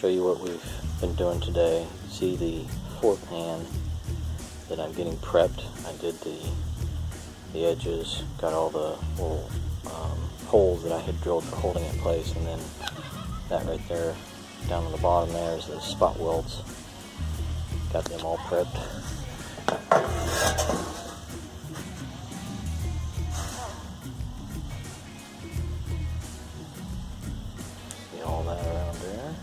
show you what we've been doing today. See the floor pan that I'm getting prepped. I did the edges, got all the little holes that I had drilled for holding it in place, and then that right there down on the bottom there is the spot welds. Got them all prepped. See all that around there.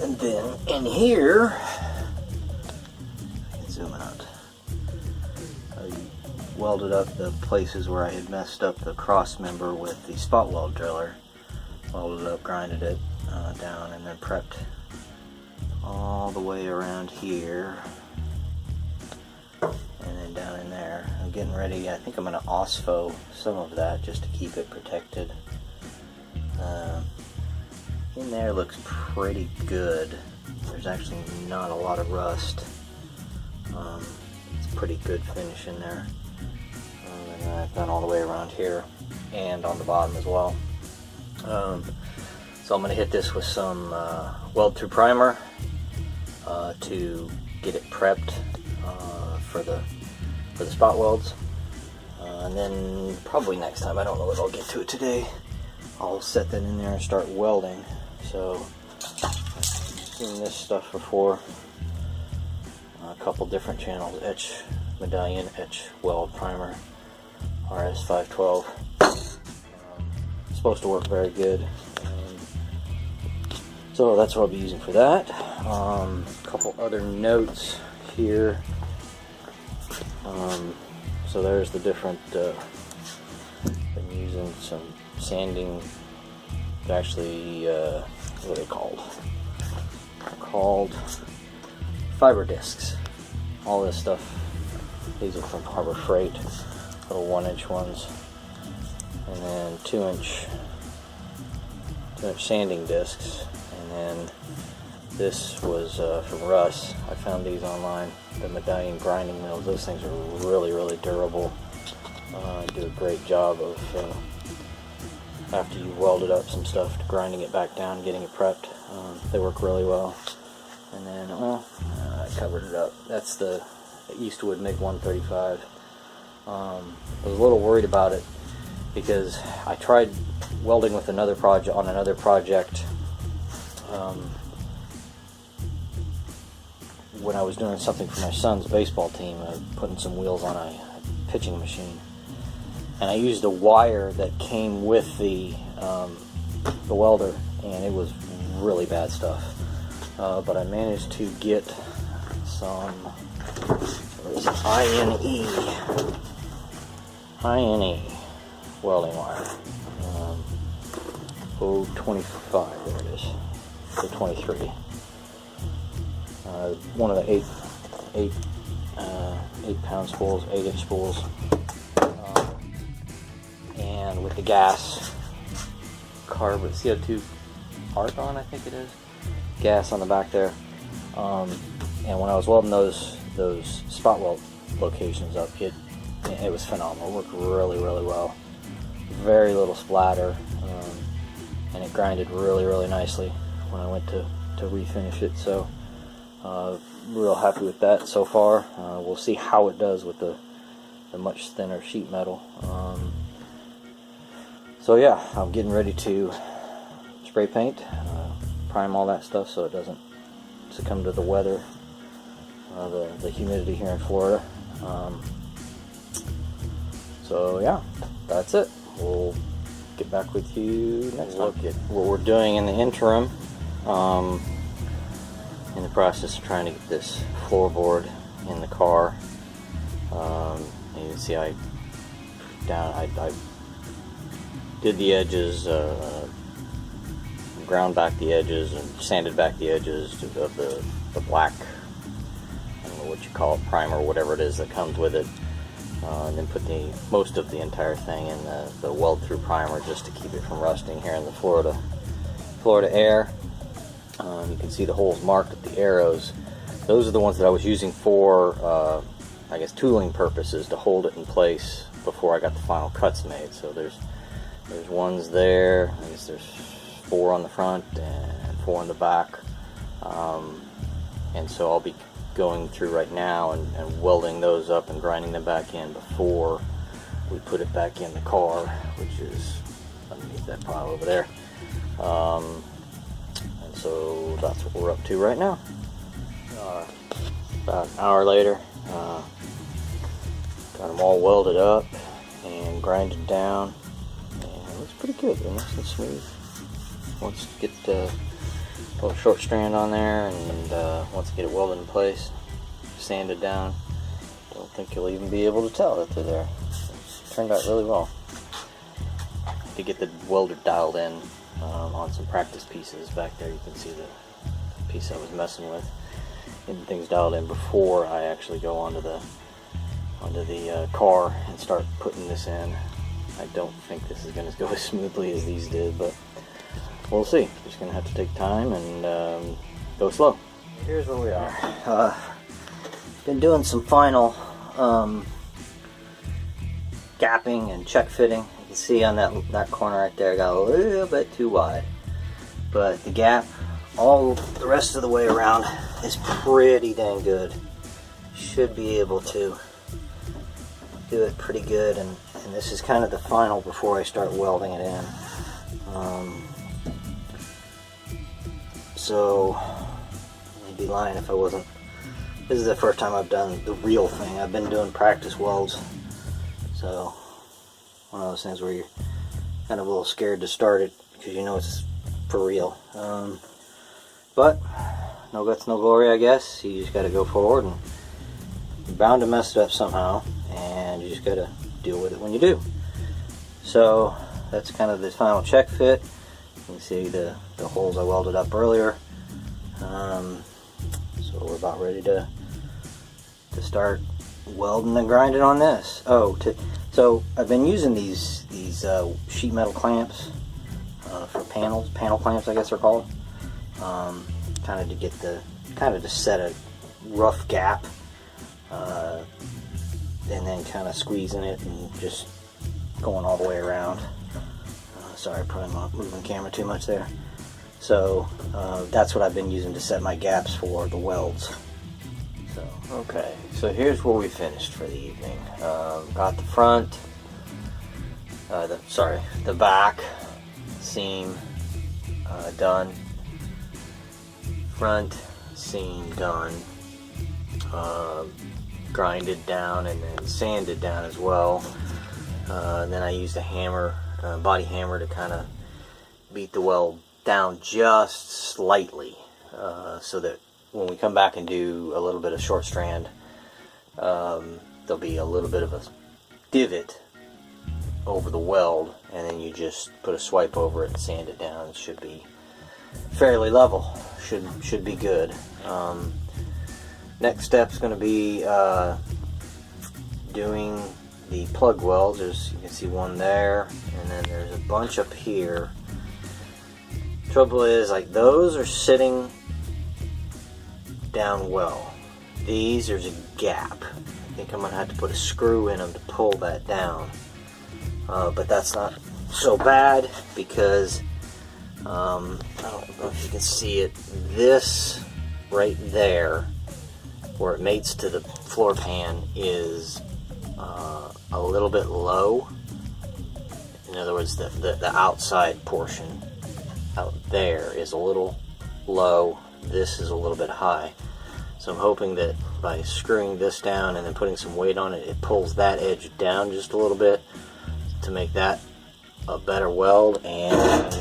And then in here, zoom out, I welded up the places where I had messed up the cross member with the spot weld driller. Welded it up, grinded it down, and then prepped all the way around here. And then down in there, I'm getting ready. I think I'm going to OSFO some of that just to keep it protected. In there looks pretty good. There's actually not a lot of rust. It's a pretty good finish in there. And then I've done all the way around here and on the bottom as well. So I'm going to hit this with some weld through primer to get it prepped for the spot welds. And then probably next time, I don't know if I'll get to it today, I'll set that in there and start welding. So I've seen this stuff before, a couple different channels. Etch Medallion Etch Weld Primer, RS512. Supposed to work very good. So that's what I'll be using for that. A couple other notes here. So there's the different, been using some sanding, actually, what are they called? They're called fiber discs. All this stuff, these are from Harbor Freight, little 1-inch ones. And then 2-inch sanding discs. And then this was from Russ. I found these online, the Medallion grinding mills. Those things are really, really durable. Do a great job of, after you welded up some stuff, grinding it back down, getting it prepped. They work really well. And then, I covered it up. That's the Eastwood MiG 135. I was a little worried about it because I tried welding with another project on another project when I was doing something for my son's baseball team. I was putting some wheels on a pitching machine, and I used a wire that came with the welder, and it was really bad stuff. But I managed to get some INE welding wire. 025, there it is. The 23. One of the 8-pound spools, 8-inch spools, and with the gas carbon CO2 argon, I think it is, gas on the back there. And when I was welding those spot weld locations up, it was phenomenal. It worked really, really well. Very little splatter, and it grinded really, really nicely when I went to refinish it. So real happy with that so far. We'll see how it does with the much thinner sheet metal. So yeah, I'm getting ready to spray paint, prime all that stuff so it doesn't succumb to the weather, the humidity here in Florida. So yeah, that's it. We'll get back with you next time. Look at what we're doing in the interim. In the process of trying to get this floorboard in the car. You can see I did the edges, ground back the edges and sanded back the edges of the black, I don't know what you call it, primer, whatever it is that comes with it. And then put most of the entire thing in the weld through primer just to keep it from rusting here in the Florida air. You can see the holes marked with the arrows. Those are the ones that I was using for, I guess, tooling purposes, to hold it in place before I got the final cuts made. So there's ones there. I guess there's 4 on the front and 4 on the back. And so I'll be going through right now and welding those up and grinding them back in before we put it back in the car, which is underneath that pile over there. And so that's what we're up to right now. About an hour later, got them all welded up and grinded down, and it looks pretty good. They're nice and smooth. Once you get the little short strand on there, and once you get it welded in place, sanded down, don't think you'll even be able to tell that they're there. It turned out really well. To get the welder dialed in on some practice pieces back there, you can see the piece I was messing with. Getting things dialed in before I actually go onto the car and start putting this in. I don't think this is going to go as smoothly as these did, but we'll see. Just going to have to take time and go slow. Here's where we are. Been doing some final gapping and check fitting. You can see on that corner right there, I got a little bit too wide, but the gap all the rest of the way around is pretty dang good. Should be able to do it pretty good, and this is kind of the final before I start welding it in. So I'd be lying if I wasn't. This is the first time I've done the real thing. I've been doing practice welds, so one of those things where you're kind of a little scared to start it because you know it's for real. But no guts, no glory, I guess. You just got to go forward, and you're bound to mess it up somehow, and you just got to deal with it when you do. So that's kind of the final check fit. You can see the holes I welded up earlier. So we're about ready to start welding and grinding on this. So I've been using these sheet metal clamps for panel clamps, I guess they're called. Kind of to get to set a rough gap, and then kind of squeezing it and just going all the way around. Sorry, probably not moving the camera too much there. So that's what I've been using to set my gaps for the welds. So okay, so here's where we finished for the evening. Got the front, the back seam done. Front seam done, grinded down and then sanded down as well. Then I used a hammer, body hammer, to kind of beat the weld down just slightly, so that when we come back and do a little bit of short strand, there'll be a little bit of a divot over the weld, and then you just put a swipe over it and sand it down. It should be fairly level. Should be good. Next step's going to be doing the plug welds. You can see one there, and then there's a bunch up here. Trouble is, like, those are sitting down well. These, there's a gap. I think I'm going to have to put a screw in them to pull that down. But that's not so bad because I don't know if you can see it. This right there, where it mates to the floor pan, is a little bit low. In other words, the outside portion out there is a little low. This is a little bit high. So I'm hoping that by screwing this down and then putting some weight on it, it pulls that edge down just a little bit to make that a better weld, and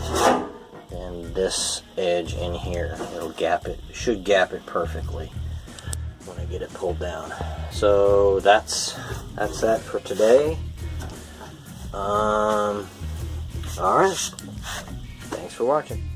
this edge in here, it'll gap it, should gap it perfectly when I get it pulled down. So that's that for today. Alright, thanks for watching.